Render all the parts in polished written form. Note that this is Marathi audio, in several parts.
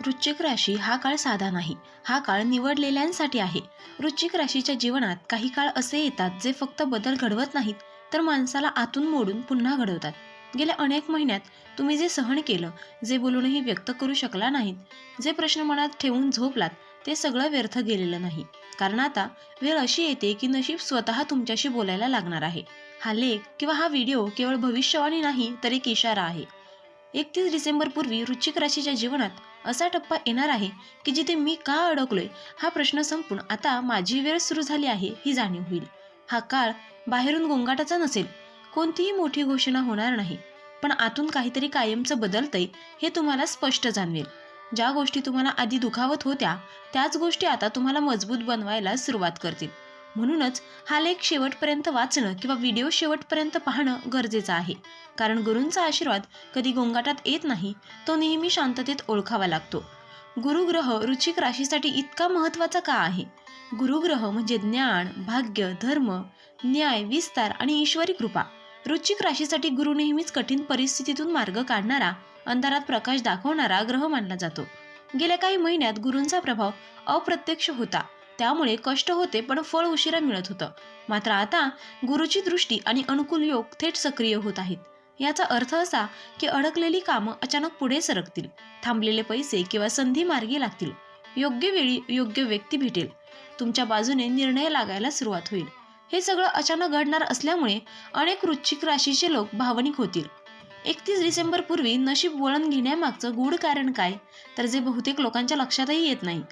वृश्चिक राशी हा काळ साधा नाही. हा काळ निवडलेल्यांसाठी आहे. वृश्चिक राशीच्या जीवनात काही काळ असे येतात जे फक्त बदल घडवत नाहीत, तर माणसाला आतून मोडून पुन्हा घडवतात. गेल्या अनेक महिन्यात तुम्ही जे सहन केलं, जे बोलूनही व्यक्त करू शकला नाहीत, जे प्रश्न मनात ठेवून झोपलात, ते सगळं व्यर्थ गेलेलं नाही. कारण आता वेळ अशी येते की नशीब स्वतः तुमच्याशी बोलायला लागणार आहे. हा लेख किंवा हा व्हिडिओ केवळ भविष्यवाणी नाही, तर एक इशारा आहे. 31 डिसेंबर पूर्वी वृश्चिक राशीच्या जीवनात असा टप्पा येणार आहे की जिथे मी का अडकलोय हा प्रश्न संपून आता माझी वेळ सुरू झाली आहे ही जाणीव होईल. हा काळ बाहेरून गोंगाटाचा नसेल, कोणतीही मोठी घोषणा होणार नाही, पण आतून काहीतरी कायमचं बदलतंय हे तुम्हाला स्पष्ट जाणवेल. ज्या गोष्टी तुम्हाला आधी दुखावत होत्या त्याच गोष्टी आता तुम्हाला मजबूत बनवायला सुरुवात करतील. म्हणूनच हा लेख शेवटपर्यंत वाचणं किंवा व्हिडिओ शेवटपर्यंत पाहणं गरजेचं आहे. कारण गुरूंचा आशीर्वाद कधी गोंगाटात येत नाही, तो नेहमी शांततेत ओळखावा लागतो. गुरुग्रह वृश्चिक राशीसाठी इतका महत्त्वाचा का आहे? गुरुग्रह म्हणजे ज्ञान, भाग्य, धर्म, न्याय, विस्तार आणि ईश्वरी कृपा. वृश्चिक राशीसाठी गुरु नेहमीच कठीण परिस्थितीतून मार्ग काढणारा, अंधारात प्रकाश दाखवणारा ग्रह मानला जातो. गेल्या काही महिन्यात गुरूंचा प्रभाव अप्रत्यक्ष होता, त्यामुळे कष्ट होते पण फळ उशिरा मिळत होतं. मात्र आता गुरुची दृष्टी आणि अनुकूल योग थेट सक्रिय होत आहेत. याचा अर्थ असा की अडकलेली कामं अचानक पुढे सरकतील, थांबलेले पैसे किंवा संधी मार्गी लागतील, योग्य वेळी योग्य व्यक्ती भेटेल, तुमच्या बाजूने निर्णय लागायला सुरुवात होईल. हे सगळं अचानक घडणार असल्यामुळे अनेक वृश्चिक राशीचे लोक भावनिक होतील. 31 डिसेंबर पूर्वी नशीब वळण घेण्यामागचं गूढ कारण काय, तर जे बहुतेक लोकांच्या लक्षातही येत नाही.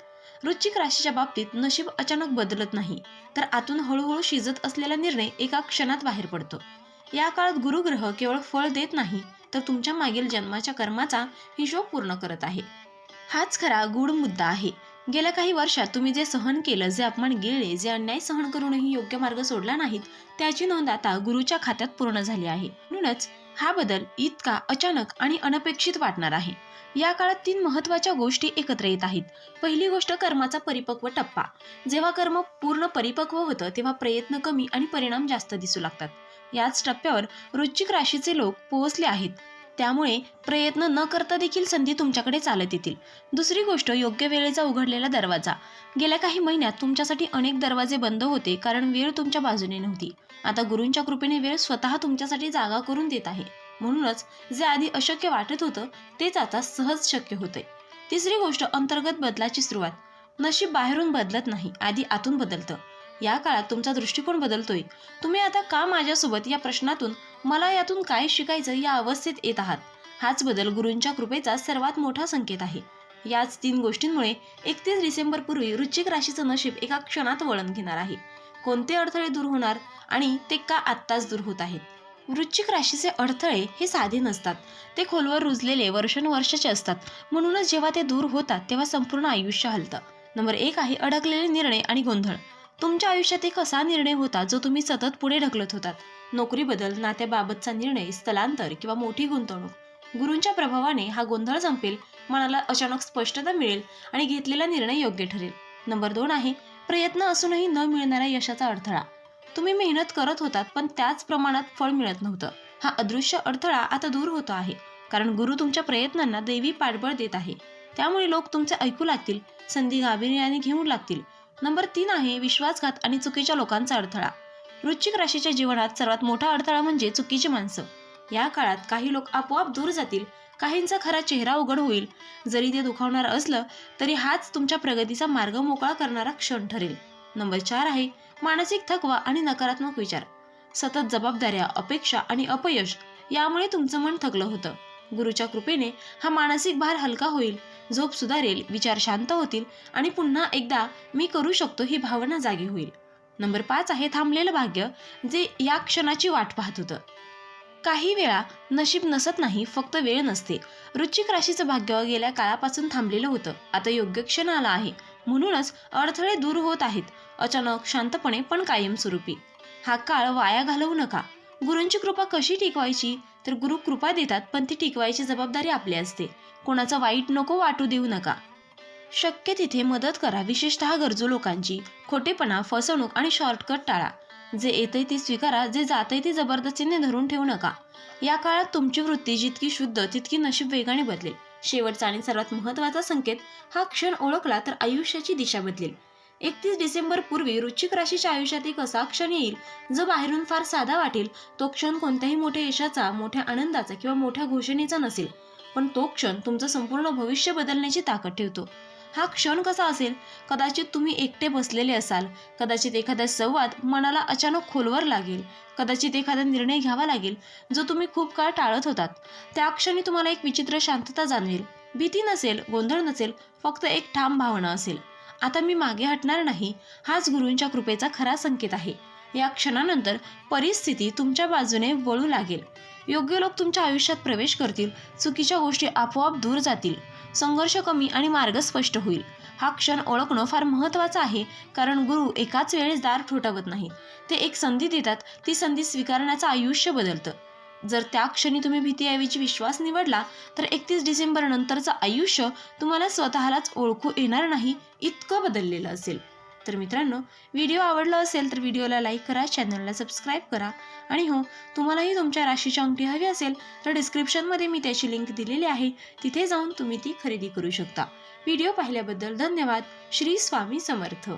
वृश्चिक राशीच्या बाबतीत नशीब अचानक बदलत नाही, तर आतून हळूहळू शिजत असलेला निर्णय एका क्षणात बाहेर पडतो. या काळात गुरुग्रह केवळ फळ देत नाही, तर तुमच्या मागील जन्माच्या कर्माचा हिशोब पूर्ण करत आहे. हाच खरा गूढ मुद्दा आहे. गेल्या काही वर्षात तुम्ही जे सहन केलं, जे अपमान गिळले, जे अन्याय सहन करूनही योग्य मार्ग सोडला नाहीत, त्याची नोंद आता गुरुच्या खात्यात पूर्ण झाली आहे. म्हणूनच हा बदल इतका अचानक आणि अनपेक्षित वाटणार आहे. या काळात 3 महत्त्वाच्या गोष्टी एकत्र येत आहेत. पहिली गोष्ट कर्माचा परिपक्व टप्पा. जेव्हा कर्म पूर्ण परिपक्व होतं तेव्हा प्रयत्न कमी आणि परिणाम जास्त दिसू लागतात. याच टप्प्यावर वृश्चिक राशीचे लोक पोहोचले आहेत, त्यामुळे प्रयत्न न करता देखील संधी तुमच्याकडे चालत येतील. दुसरी गोष्ट योग्य वेळेचा उघडलेला दरवाजा. गेल्या काही महिन्यात तुमच्यासाठी अनेक दरवाजे बंद होते कारण वेळ तुमच्या बाजूने नव्हती. आता गुरूंच्या कृपेने वेळ स्वतः तुमच्यासाठी जागा करून देत आहे. म्हणूनच जे आधी अशक्य वाटत होतं तेच आता सहज शक्य होतंय. तिसरी गोष्ट अंतर्गत बदलाची सुरुवात. नशीब बाहेरून बदलत नाही, आधी आतून बदलतं. या काळात तुमचा दृष्टिकोन बदलतोय. तुम्ही आता का माझ्यासोबत या प्रश्नातून मला यातून काय शिकायचं या अवस्थेत येत आहात. हाच बदल गुरूंच्या कृपेचा सर्वात मोठा संकेत आहे. याच 3 गोष्टींमुळे 31 डिसेंबर पूर्वी वृश्चिक राशीचं नशीब एका क्षणात वळण घेणार आहे. कोणते अडथळे दूर होणार आणि ते का आत्ताच दूर होत आहेत? वृश्चिक राशीचे अडथळे हे साधे नसतात, ते खोलवर रुजलेले वर्षानुवर्षाचे असतात. म्हणूनच जेव्हा ते दूर होतात तेव्हा संपूर्ण आयुष्य हलतं. नंबर 1 आहे अडकलेले निर्णय आणि गोंधळ. तुमच्या आयुष्यात एक असा निर्णय होता जो तुम्ही सतत पुढे ढकलत होतात. नोकरी बदल, नात्याबाबतचा निर्णय, स्थलांतर किंवा मोठी गुंतवणूक. गुरूंच्या प्रभावाने हा गोंधळ संपेल, मनाला अचानक स्पष्टता मिळेल आणि घेतलेला निर्णय योग्य ठरेल. नंबर 2 आहे प्रयत्न असूनही न मिळणाऱ्या यशाचा अडथळा. तुम्ही मेहनत करत होतात पण त्याच प्रमाणात फळ मिळत नव्हतं. हा अदृश्य अडथळा आता दूर होतो आहे, कारण गुरु तुमच्या प्रयत्नांना दैवी पाठबळ देत आहे. त्यामुळे लोक तुमचे ऐकू लागतील, संधी गांभीर्याने घेऊ लागतील. नंबर 3 आहे विश्वासघात आणि चुकीच्या लोकांचा अडथळा. वृश्चिक राशीच्या जीवनात सर्वात मोठा अडथळा म्हणजे चुकीची माणसं. या काळात काही लोक आपोआप दूर जातील, काहींचा खरा चेहरा उघड होईल. जरी ते दुखावणार असलं तरी हाच तुमच्या प्रगतीचा मार्ग मोकळा करणारा क्षण ठरेल. नंबर 4 आहे मानसिक थकवा आणि नकारात्मक विचार. सतत जबाबदाऱ्या, अपेक्षा आणि अपयश यामुळे तुमचं मन थकलं होतं. गुरुच्या कृपेने हा मानसिक भार हलका होईल, झोप सुधारेल, विचार शांत होतील आणि पुन्हा एकदा मी करू शकतो ही भावना जागी होईल. नंबर 5 आहे थांबलेलं भाग्य, जे या क्षणाची वाट पाहत होतं. काही वेळा नशीब नसत नाही, फक्त वेळ नसते. वृश्चिक राशीचं भाग्य गेल्या काळापासून थांबलेलं होतं, आता योग्य क्षण आला आहे. म्हणूनच अडथळे दूर होत आहेत, अचानक, शांतपणे पण कायमस्वरूपी. हा काळ वाया घालवू नका. गुरूंची कृपा कशी टिकवायची, तर गुरु कृपा देतात पण ती टिकवायची जबाबदारी आपली असते. कोणाचं वाईट नको वाटू देऊ नका. शक्य तिथे मदत करा, विशेषतः गरजू लोकांची. खोटेपणा, फसवणूक आणि शॉर्टकट टाळा. जे येतंय ते स्वीकारा, जे जातंय ते जबरदस्तीने धरून ठेवू नका. या काळात तुमची वृत्ती जितकी शुद्ध तितकी नशीब वेगाने बदलेल. शेवटचा आणि सर्वात महत्त्वाचा संकेत, हा क्षण ओळखला तर आयुष्याची दिशा बदलेल. 31 डिसेंबर पूर्वी वृश्चिक राशीच्या आयुष्यात एक असा क्षण येईल जो बाहेरून फार साधा वाटेल. तो क्षण कोणत्याही मोठ्या यशाचा, मोठ्या आनंदाचा किंवा मोठ्या घोषणेचा नसेल, पण तो क्षण तुमचं संपूर्ण भविष्य बदलण्याची ताकद ठेवतो. हा क्षण कसा असेल? कदाचित तुम्ही एकटे बसलेले असाल, कदाचित एखादा संवाद मनाला अचानक खोलवर लागेल, कदाचित एखादा निर्णय घ्यावा लागेल जो तुम्ही खूप काळ टाळत होतात. त्या क्षणी तुम्हाला एक विचित्र शांतता जाणवेल. भीती नसेल, गोंधळ नसेल, फक्त एक ठाम भावना असेल. आता मी मागे हटणार नाही, हाच गुरूंच्या कृपेचा खरा संकेत आहे. या क्षणानंतर परिस्थिती तुमच्या बाजूने वळू लागेल. योग्य लोक तुमच्या आयुष्यात प्रवेश करतील, चुकीच्या गोष्टी आपोआप दूर जातील, संघर्ष कमी आणि मार्ग स्पष्ट होईल. हा क्षण ओळखणं फार महत्त्वाचं आहे, कारण गुरु एकाच वेळेस दार ठोठावत नाही. ते एक संधी देतात, ती संधी स्वीकारण्याचं आयुष्य बदलतं. जर त्या क्षणी तुम्ही भीतीऐवजी विश्वास निवडला तर 31 डिसेंबर नंतरचं आयुष्य तुम्हाला स्वतःलाच ओळखू येणार नाही, इतकं बदललेलं असेल. तर मित्रांनो, व्हिडिओ आवडला असेल तर व्हिडिओला लाईक करा, चॅनलला सबस्क्राईब करा. आणि हो, तुम्हालाही तुमच्या राशीची अंगठी हवी असेल तर डिस्क्रिप्शनमध्ये मी त्याची लिंक दिलेली आहे, तिथे जाऊन तुम्ही ती खरेदी करू शकता. व्हिडिओ पाहिल्याबद्दल धन्यवाद. श्री स्वामी समर्थ.